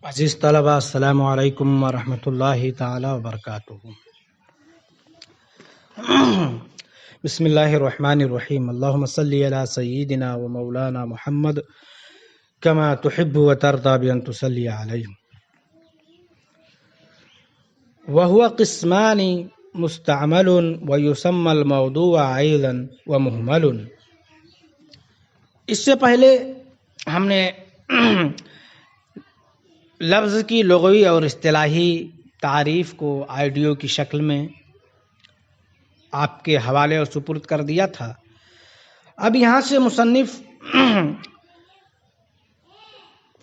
عزیز طلبہ السلام علیکم ورحمۃ اللہ تعالی وبرکاتہ۔ بسم اللہ الرحمن الرحیم، اللہم صلی علی سیدنا و مولانا محمد کما تحب و ترضى بأن تصلی علیہ۔ وهو قسمان مستعمل ويسمى الموضوع أيضا ومهمل۔ اس سے پہلے ہم نے لفظ کی لغوی اور اصطلاحی تعریف کو آڈیو کی شکل میں آپ کے حوالے اور سپرد کر دیا تھا۔ اب یہاں سے مصنف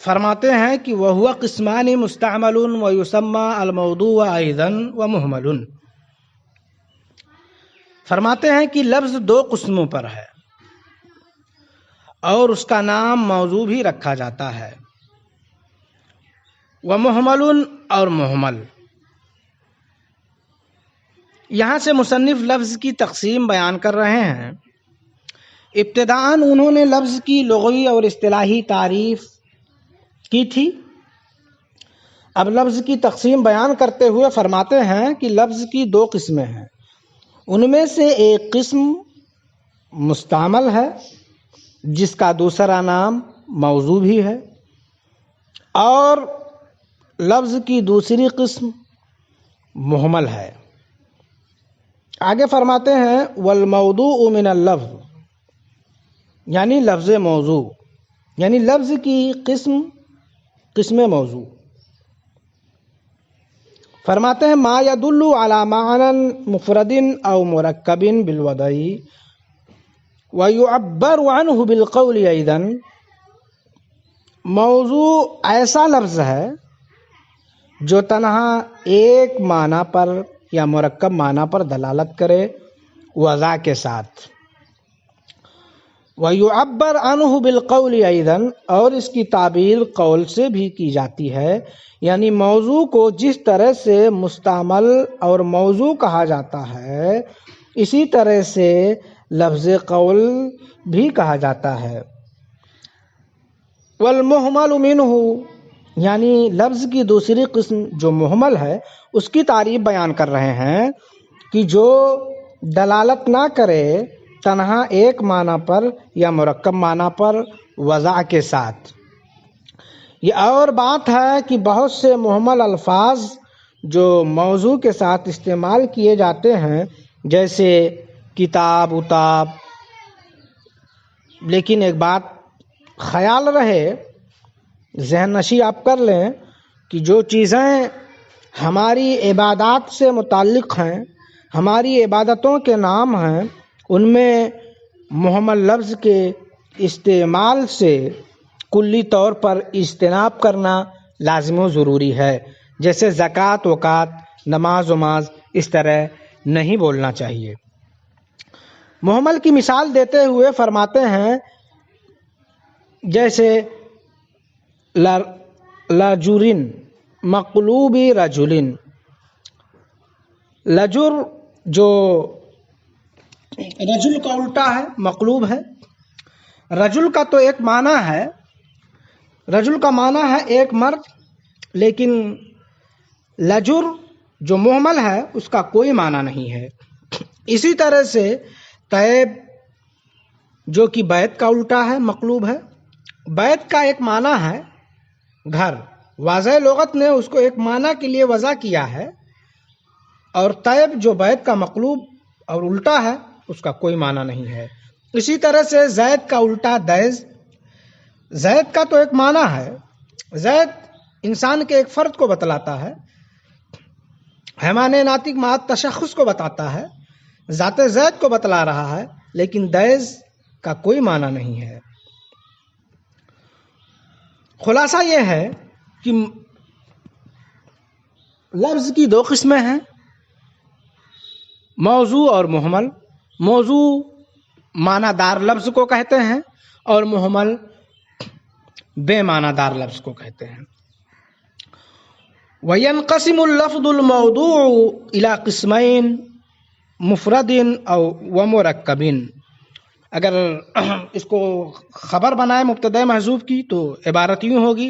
فرماتے ہیں کہ وَهُوَ قِسْمَانِ مُسْتَعْمَلٌ وَيُسَمَّى الْمَوْضُوعُ أَيْضًا وَمُهْمَلٌ۔ فرماتے ہیں کہ لفظ دو قسموں پر ہے اور اس کا نام موضوع بھی رکھا جاتا ہے، وَمُهْمَلٌ اور مہمل۔ یہاں سے مصنف لفظ کی تقسیم بیان کر رہے ہیں۔ ابتداءً انہوں نے لفظ کی لغوی اور اصطلاحی تعریف کی تھی۔ اب لفظ کی تقسیم بیان کرتے ہوئے فرماتے ہیں کہ لفظ کی دو قسمیں ہیں، ان میں سے ایک قسم مستعمل ہے جس کا دوسرا نام موضوع بھی ہے، اور لفظ کی دوسری قسم مہمل ہے۔ آگے فرماتے ہیں والموضوع من اللفظ، یعنی لفظ موضوع، یعنی لفظ کی قسم موضوع۔ فرماتے ہیں ما يدل على معنى مفرد او مرکب بالوضع ويعبر عنه بالقول ايضا۔ موضوع ایسا لفظ ہے جو تنہا ایک معنی پر یا مرکب معنی پر دلالت کرے وضع کے ساتھ، وَيُعَبَّرْ عَنْهُ بِالْقَوْلِ أَيْضًا، اور اس کی تعبیر قول سے بھی کی جاتی ہے۔ یعنی موضوع کو جس طرح سے مستعمل اور موضوع کہا جاتا ہے، اسی طرح سے لفظ قول بھی کہا جاتا ہے۔ وَالْمُهْمَلُ مِنْهُ، یعنی لفظ کی دوسری قسم جو مہمل ہے اس کی تعریف بیان کر رہے ہیں کہ جو دلالت نہ کرے تنہا ایک معنی پر یا مرکب معنی پر وضع کے ساتھ۔ یہ اور بات ہے کہ بہت سے مہمل الفاظ جو موضوع کے ساتھ استعمال کیے جاتے ہیں، جیسے کتاب، اتاب، لیکن ایک بات خیال رہے، ذہن نشی آپ کر لیں کہ جو چیزیں ہماری عبادات سے متعلق ہیں، ہماری عبادتوں کے نام ہیں، ان میں مہمل لفظ کے استعمال سے کلی طور پر اجتناب کرنا لازم و ضروری ہے، جیسے زکوٰۃ، وقات، نماز وماز، اس طرح نہیں بولنا چاہیے۔ مہمل کی مثال دیتے ہوئے فرماتے ہیں جیسے لجرن مقلوب رجلن۔ لجر جو رجل کا الٹا ہے، مقلوب ہے۔ رجل کا تو ایک معنی ہے، رجل کا معنی ہے ایک مرد، لیکن لجر جو مہمل ہے اس کا کوئی معنی نہیں ہے۔ اسی طرح سے طیب جو کہ بیت کا الٹا ہے، مقلوب ہے۔ بیت کا ایک معنی ہے گھر، واضح لغت نے اس کو ایک معنی کے لیے وضع کیا ہے، اور طیب جو بیت کا مقلوب اور الٹا ہے اس کا کوئی معنی نہیں ہے۔ اسی طرح سے زید کا الٹا دیز، زید کا تو ایک معنی ہے، زید انسان کے ایک فرد کو بتلاتا ہے، حیوان ناطق مع تشخص کو بتاتا ہے، ذات زید کو بتلا رہا ہے، لیکن دیز کا کوئی معنی نہیں ہے۔ خلاصہ یہ ہے کہ لفظ کی دو قسمیں ہیں، موضوع اور مہمل۔ موضوع معنی دار لفظ کو کہتے ہیں اور مہمل بے معنی دار لفظ کو کہتے ہیں۔ وَيَنْقَسِمُ اللَّفْظُ الْمَوْضُوعُ إِلَى قِسْمَيْنِ مُفْرَدٍ أَوْ وَمُرَكَّبٍ۔ اگر اس کو خبر بنائے مبتدأ محذوف کی تو عبارت یوں ہوگی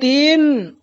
3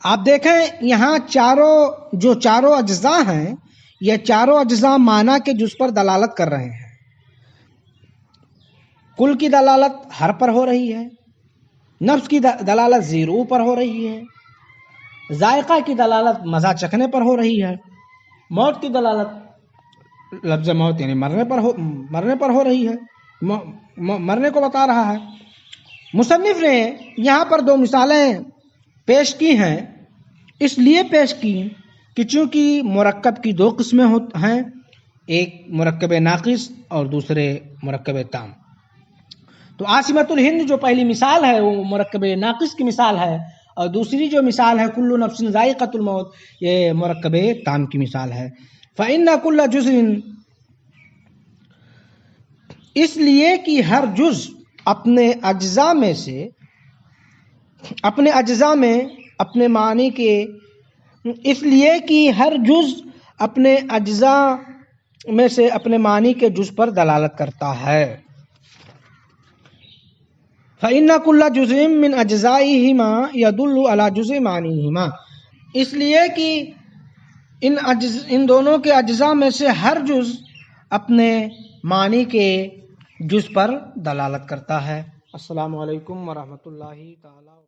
آپ دیکھیں یہاں چاروں اجزاء ہیں، یہ چاروں اجزاء معنی کے جز پر دلالت کر رہے ہیں۔ کل کی دلالت ہر پر ہو رہی ہے، نفس کی دلالت زیرو پر ہو رہی ہے، ذائقہ کی دلالت مزہ چکھنے پر ہو رہی ہے، موت کی دلالت لفظ موت یعنی مرنے پر ہو رہی ہے، مرنے کو بتا رہا ہے۔ مصنف نے یہاں پر دو مثالیں پیش کی ہیں، اس لیے پیش کی کہ چونکہ مرکب کی دو قسمیں ہیں، ایک مرکب ناقص اور دوسرے مرکب تام۔ تو عاصمۃ الہند جو پہلی مثال ہے وہ مرکب ناقص کی مثال ہے، اور دوسری جو مثال ہے کل نفس ذائقۃ الموت، یہ مرکب تام کی مثال ہے۔ فإن كل جزء، اس لیے کہ ہر جز اپنے اجزاء میں اپنے معنی کے، اس لیے کہ ہر جز اپنے اجزاء میں سے اپنے معنی کے جز پر دلالت کرتا ہے۔ فإن كل جزء من أجزائهما يدل على جزء معنيهما، اس لیے کہ ان دونوں کے اجزاء میں سے ہر جز اپنے معنی کے جز پر دلالت کرتا ہے۔ السلام علیکم ورحمۃ اللہ تعالی